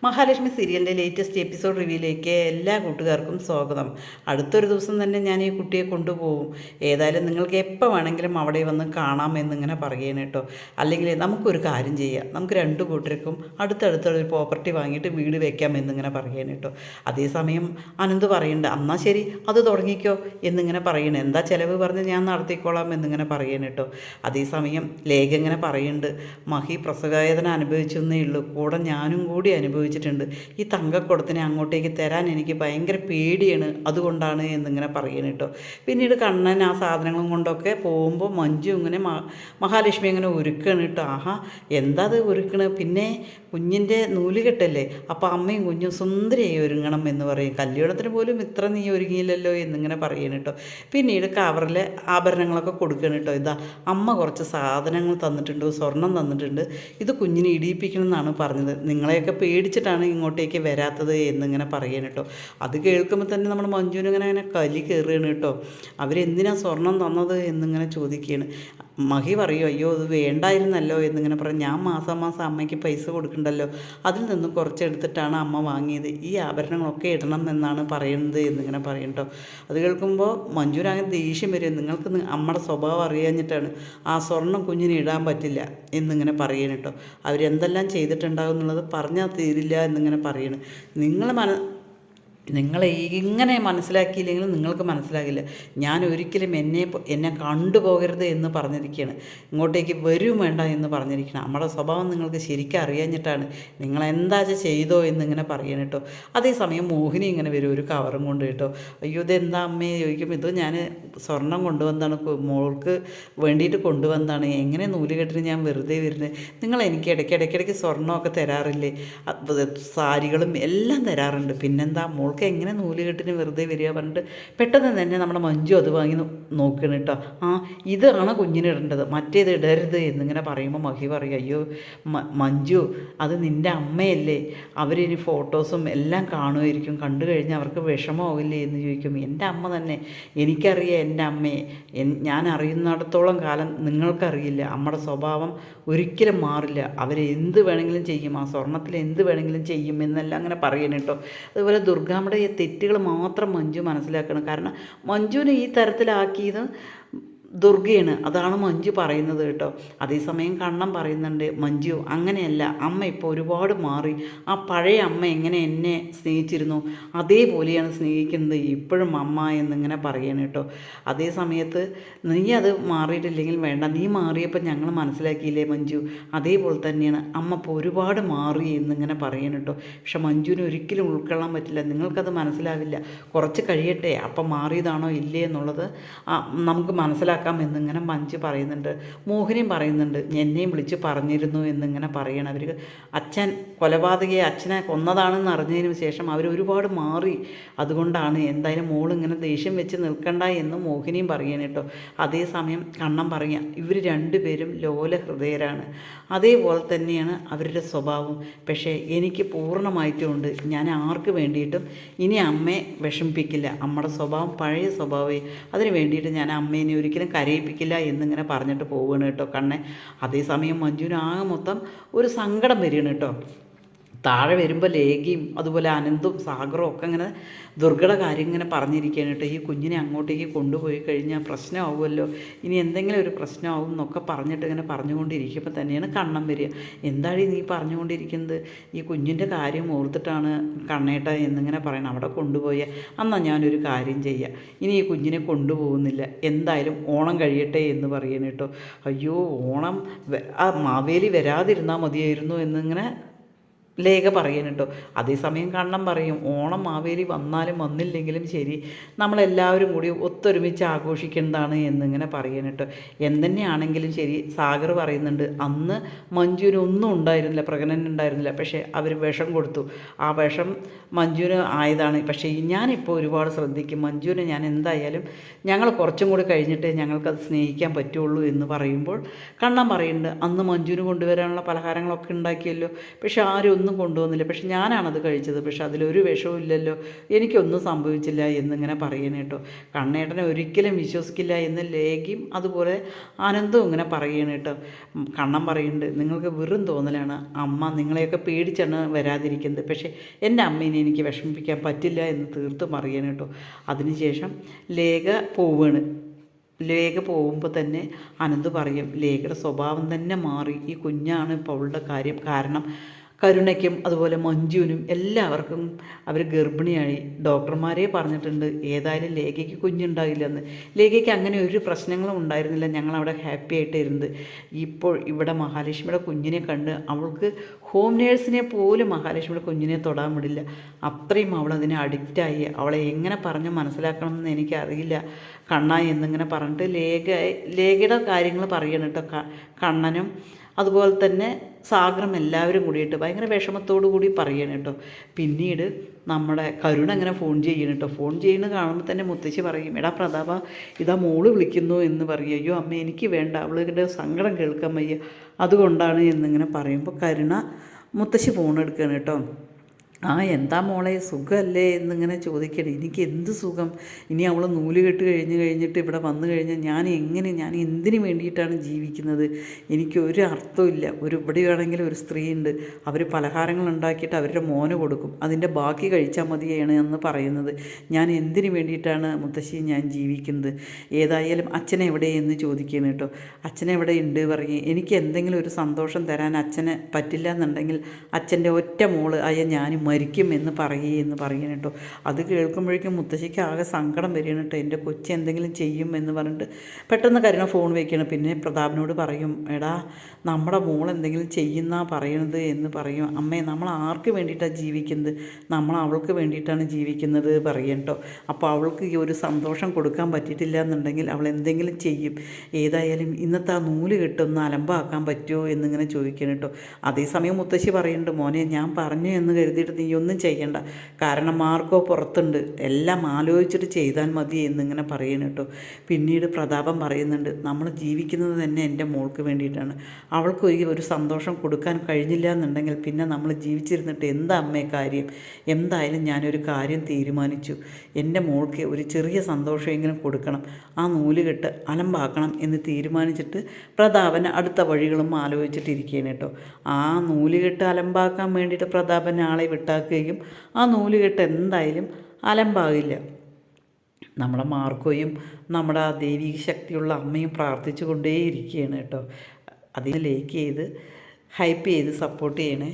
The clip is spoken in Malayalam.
മഹാലക്ഷ്മി സീരിയലിൻ്റെ ലേറ്റസ്റ്റ് എപ്പിസോഡ് റിവ്യൂയിലേക്ക് എല്ലാ കൂട്ടുകാർക്കും സ്വാഗതം. അടുത്തൊരു ദിവസം തന്നെ ഞാൻ ഈ കുട്ടിയെ കൊണ്ടുപോകും. ഏതായാലും നിങ്ങൾക്ക് എപ്പോൾ വേണമെങ്കിലും അവിടെ വന്ന് കാണാമെന്നിങ്ങനെ പറയുകയാണ് കേട്ടോ. അല്ലെങ്കിൽ നമുക്കൊരു കാര്യം ചെയ്യാം, നമുക്ക് രണ്ട് കൂട്ടർക്കും അടുത്തടുത്തൊരു പ്രോപ്പർട്ടി വാങ്ങിയിട്ട് വീട് വെക്കാമെന്നിങ്ങനെ പറയുകയാണ് കേട്ടോ. അതേസമയം അനന്ത് പറയുന്നുണ്ട്, എന്നാൽ ശരി അത് തുടങ്ങിക്കോ എന്നിങ്ങനെ പറയണേ. എന്താ ചിലവ് പറഞ്ഞ് ഞാൻ നടത്തിക്കോളാം എന്നിങ്ങനെ പറയുകയാണ് കേട്ടോ. അതേസമയം ലേഖ ഇങ്ങനെ പറയുന്നുണ്ട്, മഹി പ്രസവവേദന അനുഭവിച്ചെന്നേ ഉള്ളൂ, കൂടെ ഞാനും കൂടി അനുഭവിച്ചിട്ടുണ്ട്. ഈ തങ്കക്കുടത്തിനെ അങ്ങോട്ടേക്ക് തരാൻ എനിക്ക് ഭയങ്കര പേടിയാണ്, അതുകൊണ്ടാണ് എന്നിങ്ങനെ പറയുന്നത് കേട്ടോ. പിന്നീട് കണ്ണൻ ആ സാധനങ്ങളും കൊണ്ടൊക്കെ പോകുമ്പോൾ മഞ്ജു ഇങ്ങനെ മഹാലക്ഷ്മി ഇങ്ങനെ ഒരുക്കണം കേട്ടോ. ആഹാ, എന്താ അത് ഒരുക്കണത്? പിന്നെ കുഞ്ഞിൻ്റെ നൂലുകെട്ടല്ലേ, അപ്പോൾ അമ്മയും കുഞ്ഞും സുന്ദരിയായി ഒരുങ്ങണം എന്ന് പറയും. കല്യാണത്തിന് പോലും ഇത്ര നീ ഒരുങ്ങിയില്ലല്ലോ എന്നിങ്ങനെ പറയണം കേട്ടോ. പിന്നീട് കവറിലെ ആഭരണങ്ങളൊക്കെ കൊടുക്കണം കേട്ടോ. ഇതാ അമ്മ കുറച്ച് സാധനങ്ങൾ തന്നിട്ടുണ്ട്, സ്വർണം തന്നിട്ടുണ്ട്, ഇത് കുഞ്ഞിനെ ഇടിയിപ്പിക്കണം എന്നാണ് പറഞ്ഞത്, നിങ്ങളെയൊക്കെ പേടിച്ചിട്ടാണ് ഇങ്ങോട്ടേക്ക് വരാത്തത് എന്നിങ്ങനെ പറയണം കേട്ടോ. അത് കേൾക്കുമ്പോൾ തന്നെ നമ്മുടെ മഞ്ജുവിന് ഇങ്ങനെ കലി കയറുകയാണ് കേട്ടോ. അവരെന്തിനാ സ്വർണം തന്നത് എന്നിങ്ങനെ ചോദിക്കുകയാണ്. മഹി പറയും, അയ്യോ അത് വേണ്ടായിരുന്നല്ലോ എന്നിങ്ങനെ പറയും. ഞാൻ മാസം മാസം അമ്മയ്ക്ക് പൈസ കൊടുക്കണ്ടല്ലോ, അതിൽ നിന്നും കുറച്ചെടുത്തിട്ടാണ് അമ്മ വാങ്ങിയത്, ഈ ആഭരണങ്ങളൊക്കെ ഇടണം എന്നാണ് പറയുന്നത് എന്നിങ്ങനെ പറയും കേട്ടോ. അത് കേൾക്കുമ്പോൾ മഞ്ജുവിനങ്ങനെ ദേഷ്യം വരും, നിങ്ങൾക്ക് അമ്മയുടെ സ്വഭാവം അറിയാഞ്ഞിട്ടാണ്, ആ സ്വർണം കുഞ്ഞിന് ഇടാൻ പറ്റില്ല എന്നിങ്ങനെ പറയണം കേട്ടോ. അവരെന്തെല്ലാം ചെയ്തിട്ടുണ്ടാകും എന്നുള്ളത് പറഞ്ഞാൽ തീരില്ല എന്നിങ്ങനെ പറയണം. നിങ്ങളെ ഇങ്ങനെ മനസ്സിലാക്കിയില്ലെങ്കിലും നിങ്ങൾക്ക് മനസ്സിലാകില്ല. ഞാൻ ഒരിക്കലും എന്നെ കണ്ടുപോകരുത് എന്ന് പറഞ്ഞിരിക്കുകയാണ്, ഇങ്ങോട്ടേക്ക് വരും വേണ്ട എന്ന് പറഞ്ഞിരിക്കണം. നമ്മുടെ സ്വഭാവം നിങ്ങൾക്ക് ശരിക്കും അറിയാഞ്ഞിട്ടാണ്, നിങ്ങളെന്താ ചെയ്തോ എന്നിങ്ങനെ പറയണം കേട്ടോ. അതേസമയം മോഹിനി ഇങ്ങനെ വരും ഒരു കവറും കൊണ്ട് കേട്ടോ. അയ്യോ ഇതെന്താ അമ്മയെ ചോദിക്കും, ഇത് ഞാൻ സ്വർണം കൊണ്ടുവന്നതാണ്, മോൾക്ക് വേണ്ടിയിട്ട് കൊണ്ടുവന്നതാണ്, എങ്ങനെ നൂലുകെട്ടിന് ഞാൻ വെറുതെ വരുന്നത്, നിങ്ങൾ എനിക്ക് ഇടയ്ക്കിടയ്ക്ക് സ്വർണ്ണമൊക്കെ തരാറില്ലേ, സാരികളും എല്ലാം തരാറുണ്ട്, പിന്നെന്താ മോൾക്ക് എങ്ങനെ നൂലുകെട്ടിന് വെറുതെ വരിക പറഞ്ഞിട്ട് പെട്ടെന്ന് തന്നെ നമ്മുടെ മഞ്ജു അത് വാങ്ങി നോക്കണം കേട്ടോ. ആ ഇതാണ് കുഞ്ഞിന് ഇടേണ്ടത്, മറ്റേത് ഇടരുത് എന്നിങ്ങനെ പറയുമ്പോൾ മഹി പറയും, അയ്യോ മഞ്ജു അത് നിൻ്റെ അമ്മയല്ലേ, അവരിനി ഫോട്ടോസും എല്ലാം കാണുമായിരിക്കും, കണ്ടു കഴിഞ്ഞാൽ അവർക്ക് വിഷമമാവില്ലേ എന്ന് ചോദിക്കും. എൻ്റെ അമ്മ തന്നെ, എനിക്കറിയാം എൻ്റെ അമ്മയെ, ഞാൻ അറിയുന്നിടത്തോളം കാലം നിങ്ങൾക്കറിയില്ല, അമ്മയുടെ സ്വഭാവം ഒരിക്കലും മാറില്ല, അവരെന്ത് വേണമെങ്കിലും ചെയ്യും, ആ സ്വർണ്ണത്തിൽ എന്ത് വേണമെങ്കിലും ചെയ്യും എന്നെല്ലാം അങ്ങനെ പറയണം കേട്ടോ. അതുപോലെ ദുർഗാമ്മയുടെ ഈ തെറ്റുകൾ മാത്രം മഞ്ജു മനസ്സിലാക്കണം, കാരണം മഞ്ജുവിനെ ഈ തരത്തിലാക്കിയത് ദുർഗയാണ്, അതാണ് മഞ്ജു പറയുന്നത് കേട്ടോ. അതേസമയം കണ്ണൻ പറയുന്നുണ്ട്, മഞ്ജു അങ്ങനെയല്ല, അമ്മ ഇപ്പോൾ ഒരുപാട് മാറി, ആ പഴയ അമ്മ എങ്ങനെ എന്നെ സ്നേഹിച്ചിരുന്നു അതേപോലെയാണ് സ്നേഹിക്കുന്നത് ഇപ്പോഴും അമ്മ എന്നിങ്ങനെ പറയണം കേട്ടോ. അതേ സമയത്ത് നീ അത് മാറിയിട്ടില്ലെങ്കിൽ വേണ്ട, നീ മാറിയപ്പോൾ ഞങ്ങൾ മനസ്സിലാക്കിയില്ലേ മഞ്ജു, അതേപോലെ തന്നെയാണ് അമ്മ ഇപ്പോൾ ഒരുപാട് മാറി എന്നിങ്ങനെ പറയണം കേട്ടോ. പക്ഷെ മഞ്ജുവിന് ഒരിക്കലും ഉൾക്കൊള്ളാൻ പറ്റില്ല, നിങ്ങൾക്കത് മനസ്സിലാവില്ല, കുറച്ച് കഴിയട്ടെ അപ്പം മാറിയതാണോ ഇല്ലേ എന്നുള്ളത് നമുക്ക് മനസ്സിലാക്കാം എന്നിങ്ങനെ മഞ്ജു പറയുന്നുണ്ട്. മോഹിനിയും പറയുന്നുണ്ട്, എന്നെയും വിളിച്ച് പറഞ്ഞിരുന്നു എന്നിങ്ങനെ പറയണം. അവർ അച്ഛൻ കൊലപാതകയെ അച്ഛനെ കൊന്നതാണെന്ന് അറിഞ്ഞതിന് ശേഷം അവർ ഒരുപാട് മാറി, അതുകൊണ്ടാണ് എന്തായാലും മോളിങ്ങനെ ദേഷ്യം വെച്ച് നിൽക്കണ്ട എന്ന് മോഹിനിയും പറയണം കേട്ടോ. അതേസമയം കണ്ണൻ പറയുക, ഇവർ രണ്ടുപേരും ലോല ഹൃദയരാണ്, അതേപോലെ തന്നെയാണ് അവരുടെ സ്വഭാവം, പക്ഷേ എനിക്ക് പൂർണ്ണമായിട്ടുമുണ്ട്, ഞാൻ ആർക്ക് വേണ്ടിയിട്ടും ഇനി അമ്മയെ വിഷമിപ്പിക്കില്ല, അമ്മയുടെ സ്വഭാവം പഴയ സ്വഭാവമേ, അതിന് വേണ്ടിയിട്ട് ഞാൻ അമ്മേനെ ഒരിക്കലും കരയിപ്പിക്കില്ല എന്നിങ്ങനെ പറഞ്ഞിട്ട് പോവുകയാണ് കേട്ടോ കണ്ണൻ. അതേസമയം മഞ്ജുവിന് ആകെ മൊത്തം ഒരു സങ്കടം വരികയാണ് കേട്ടോ. താഴെ വരുമ്പോൾ ലേഖയും അതുപോലെ അനന്തും സാഗറും ഒക്കെ ഇങ്ങനെ ദുർഗയുടെ കാര്യം ഇങ്ങനെ പറഞ്ഞിരിക്കുകയാണ് കേട്ടോ. ഈ കുഞ്ഞിനെ അങ്ങോട്ടേക്ക് കൊണ്ടുപോയി കഴിഞ്ഞാൽ പ്രശ്നമാവുമല്ലോ, ഇനി എന്തെങ്കിലും ഒരു പ്രശ്നമാവും എന്നൊക്കെ പറഞ്ഞിട്ട് ഇങ്ങനെ പറഞ്ഞുകൊണ്ടിരിക്കുമ്പോൾ തന്നെയാണ് കണ്ണൻ വരിക. എന്താണ് നീ പറഞ്ഞുകൊണ്ടിരിക്കുന്നത്, ഈ കുഞ്ഞിൻ്റെ കാര്യം ഓർത്തിട്ടാണ് കണ്ണേട്ട എന്നിങ്ങനെ പറയണം. അവിടെ കൊണ്ടുപോയാൽ എന്നാൽ ഞാനൊരു കാര്യം ചെയ്യാം, ഇനി ഈ കുഞ്ഞിനെ കൊണ്ടുപോകുന്നില്ല, എന്തായാലും ഓണം കഴിയട്ടെ എന്ന് പറയണം കേട്ടോ. അയ്യോ ഓണം ആ മാവേലി വരാതിരുന്നാൽ മതിയായിരുന്നു എന്നിങ്ങനെ ലേഖ പറയണം കേട്ടോ. അതേസമയം കണ്ണൻ പറയും, ഓണം മാവേലി വന്നാലും വന്നില്ലെങ്കിലും ശരി നമ്മളെല്ലാവരും കൂടി ഒത്തൊരുമിച്ച് ആഘോഷിക്കേണ്ടതാണ് എന്നിങ്ങനെ പറയണം കേട്ടോ. എന്തുതന്നെയാണെങ്കിലും ശരി സാഗർ പറയുന്നുണ്ട്, അന്ന് മഞ്ജുവിന് ഒന്നും ഉണ്ടായിരുന്നില്ല, പ്രഗ്നൻ്റ് ഉണ്ടായിരുന്നില്ല, പക്ഷേ അവർ വിഷം കൊടുത്തു, ആ വിഷം മഞ്ജുവിന് ആയതാണ്, പക്ഷേ ഞാനിപ്പോൾ ഒരുപാട് ശ്രദ്ധിക്കും, മഞ്ജുവിനെ ഞാൻ എന്തായാലും ഞങ്ങൾ കുറച്ചും കൂടി കഴിഞ്ഞിട്ട് ഞങ്ങൾക്കത് സ്നേഹിക്കാൻ പറ്റുള്ളൂ എന്ന് പറയുമ്പോൾ കണ്ണൻ പറയുന്നുണ്ട്, അന്ന് മഞ്ജുവിന് കൊണ്ടുവരാനുള്ള പലഹാരങ്ങളൊക്കെ ഉണ്ടാക്കിയല്ലോ, പക്ഷെ ആരും ഒന്നും കൊണ്ടുവന്നില്ല, പക്ഷെ ഞാനാണത് കഴിച്ചത്, പക്ഷെ അതിലൊരു വിഷവും ഇല്ലല്ലോ, എനിക്കൊന്നും സംഭവിച്ചില്ല എന്നിങ്ങനെ പറയണ കേട്ടോ. കണ്ണേട്ടനെ ഒരിക്കലും വിശ്വസിക്കില്ല എന്ന് ലേഖയും അതുപോലെ ആനന്ദവും ഇങ്ങനെ പറയണ കേട്ടോ. കണ്ണൻ പറയുന്നുണ്ട്, നിങ്ങൾക്ക് വെറും തോന്നലാണ്, അമ്മ നിങ്ങളെയൊക്കെ പേടിച്ചാണ് വരാതിരിക്കുന്നത്, പക്ഷേ എൻ്റെ അമ്മേനെ എനിക്ക് വിഷമിപ്പിക്കാൻ പറ്റില്ല എന്ന് തീർത്തും പറയണം കേട്ടോ. അതിനുശേഷം ലേഖ പോവുകയാണ്. ലേഖ പോകുമ്പോൾ തന്നെ അനന്ത് പറയും, ലേഖയുടെ സ്വഭാവം തന്നെ മാറി, ഈ കുഞ്ഞാണ് ഇപ്പോൾ അവളുടെ കാര്യം. കാരണം കരുണയ്ക്കും അതുപോലെ മഞ്ജുവിനും എല്ലാവർക്കും അവർ ഗർഭിണിയായി. ഡോക്ടർമാരെ പറഞ്ഞിട്ടുണ്ട് ഏതായാലും ലേഖയ്ക്ക് കുഞ്ഞുണ്ടാകില്ലെന്ന്. ലേഖയ്ക്ക് അങ്ങനെ ഒരു പ്രശ്നങ്ങളും ഉണ്ടായിരുന്നില്ല, ഞങ്ങളവിടെ ഹാപ്പി ആയിട്ട് ഇരുന്നത്. ഇപ്പോൾ ഇവിടെ മഹാലക്ഷ്മിയുടെ കുഞ്ഞിനെ കണ്ട് അവൾക്ക് ഹോം നേഴ്സിനെ പോലും മഹാലക്ഷ്മിയുടെ കുഞ്ഞിനെ തൊടാൻ വിടില്ല. അത്രയും അവളതിനെ അഡിക്റ്റായി. അവളെ എങ്ങനെ പറഞ്ഞ് മനസ്സിലാക്കണമെന്ന് എനിക്കറിയില്ല കണ്ണായി എന്നിങ്ങനെ പറഞ്ഞിട്ട് ലേഖയുടെ കാര്യങ്ങൾ പറയണം കേട്ടോ. കണ്ണനും അതുപോലെ തന്നെ സാഗറും എല്ലാവരും കൂടിയിട്ട് ഭയങ്കര വിഷമത്തോടു കൂടി പറയണം കേട്ടോ. പിന്നീട് നമ്മുടെ കരുണ അങ്ങനെ ഫോൺ ചെയ്യണം കേട്ടോ. ഫോൺ ചെയ്യുന്നത് കാണുമ്പോൾ തന്നെ മുത്തശ്ശി പറയും, എടാ പ്രതാപ, ഇതാ മോള് വിളിക്കുന്നു എന്ന് പറയും. അയ്യോ അമ്മ എനിക്ക് വേണ്ട, അവളുടെ സങ്കടം കേൾക്കാൻ വയ്യ, അതുകൊണ്ടാണ് എന്നിങ്ങനെ പറയുമ്പോൾ കരുണ മുത്തശ്ശി ഫോൺ എടുക്കുകയാണ് കേട്ടോ. എന്താ മോളെ സുഖമല്ലേ എന്നിങ്ങനെ ചോദിക്കണം. എനിക്ക് എന്ത് സുഖം, ഇനി അവൾ നൂല് കെട്ട് കഴിഞ്ഞിട്ട് ഇവിടെ വന്നു കഴിഞ്ഞാൽ ഞാൻ എന്തിനു വേണ്ടിയിട്ടാണ് ജീവിക്കുന്നത്, എനിക്കൊരു അർത്ഥമില്ല. ഇവിടെയാണെങ്കിൽ ഒരു സ്ത്രീ ഉണ്ട്, അവർ പലഹാരങ്ങൾ ഉണ്ടാക്കിയിട്ട് അവരുടെ മോന് കൊടുക്കും, അതിൻ്റെ ബാക്കി കഴിച്ചാൽ മതിയാണ് എന്ന് പറയുന്നത്. ഞാൻ എന്തിനു വേണ്ടിയിട്ടാണ് മുത്തശ്ശി ഞാൻ ജീവിക്കുന്നത്, ഏതായാലും അച്ഛനെ എവിടെ എന്ന് ചോദിക്കുകയാണ് കേട്ടോ. അച്ഛനെവിടെ ഉണ്ട് പറയും. എനിക്ക് എന്തെങ്കിലും ഒരു സന്തോഷം തരാൻ അച്ഛന് പറ്റില്ല എന്നുണ്ടെങ്കിൽ അച്ഛൻ്റെ ഒറ്റ മോള് ഞാൻ മരിക്കും എന്ന് പറയണം കേട്ടോ. അത് കേൾക്കുമ്പോഴേക്കും മുത്തശ്ശിക്ക് ആകെ സങ്കടം വരികയാണ് കേട്ടോ. എൻ്റെ കൊച്ചി എന്തെങ്കിലും ചെയ്യും എന്ന് പറഞ്ഞിട്ട് പെട്ടെന്ന് കരുണ ഫോൺ വയ്ക്കണം. പിന്നെ പ്രതാപനോട് പറയും, എടാ നമ്മുടെ മോൾ എന്തെങ്കിലും ചെയ്യുന്ന പറയണത് എന്ന് പറയും. അമ്മേ, നമ്മൾ ആർക്ക് വേണ്ടിയിട്ടാണ് ജീവിക്കുന്നത്, നമ്മൾ അവൾക്ക് വേണ്ടിയിട്ടാണ് ജീവിക്കുന്നത് പറയും കേട്ടോ. അപ്പോൾ അവൾക്ക് ഈ ഒരു സന്തോഷം കൊടുക്കാൻ പറ്റിയിട്ടില്ല എന്നുണ്ടെങ്കിൽ അവൾ എന്തെങ്കിലും ചെയ്യും. ഏതായാലും ഇന്നത്തെ ആ നൂല് കെട്ടൊന്ന് അലമ്പാക്കാൻ പറ്റുമോ എന്നിങ്ങനെ ചോദിക്കണം കേട്ടോ. അതേസമയം മുത്തശ്ശി പറയുന്നുണ്ട്, മോനെ ഞാൻ പറഞ്ഞു എന്ന് കരുതിയിട്ട് നീ ഒന്നും ചെയ്യണ്ട, കാരണം മാർക്കോ പുറത്തുണ്ട്, എല്ലാം ആലോചിച്ചിട്ട് ചെയ്താൽ മതി എന്നിങ്ങനെ പറയണം കേട്ടോ. പിന്നീട് പ്രതാപം പറയുന്നുണ്ട്, നമ്മൾ ജീവിക്കുന്നത് തന്നെ എൻ്റെ മോൾക്ക് വേണ്ടിയിട്ടാണ്, അവൾക്ക് ഒരു സന്തോഷം കൊടുക്കാൻ കഴിഞ്ഞില്ല എന്നുണ്ടെങ്കിൽ പിന്നെ നമ്മൾ ജീവിച്ചിരുന്നിട്ട് എന്താ അമ്മേ കാര്യം. എന്തായാലും ഞാനൊരു കാര്യം തീരുമാനിച്ചു, എൻ്റെ മോൾക്ക് ഒരു ചെറിയ സന്തോഷമെങ്കിലും കൊടുക്കണം, ആ നൂലുകെട്ട് അലമ്പാക്കണം എന്ന് തീരുമാനിച്ചിട്ട് പ്രതാപൻ അടുത്ത വഴികളും ആലോചിച്ചിട്ടിരിക്കുകയാണ് കേട്ടോ. ആ നൂലുകെട്ട് അലമ്പാക്കാൻ വേണ്ടിയിട്ട് പ്രതാപൻ ആളെ വിട്ടാക്കുകയും ആ നൂലുകെട്ട് എന്തായാലും അലമ്പാകില്ല. നമ്മുടെ മാർക്കോയും നമ്മുടെ ആ ദൈവിക ശക്തിയുള്ള അമ്മയും പ്രാർത്ഥിച്ചു കൊണ്ടേയിരിക്കുകയാണ് കേട്ടോ. അതിനെ ലൈക്ക് ചെയ്ത് ഹൈപ്പ് ചെയ്ത് സപ്പോർട്ട് ചെയ്യണേ.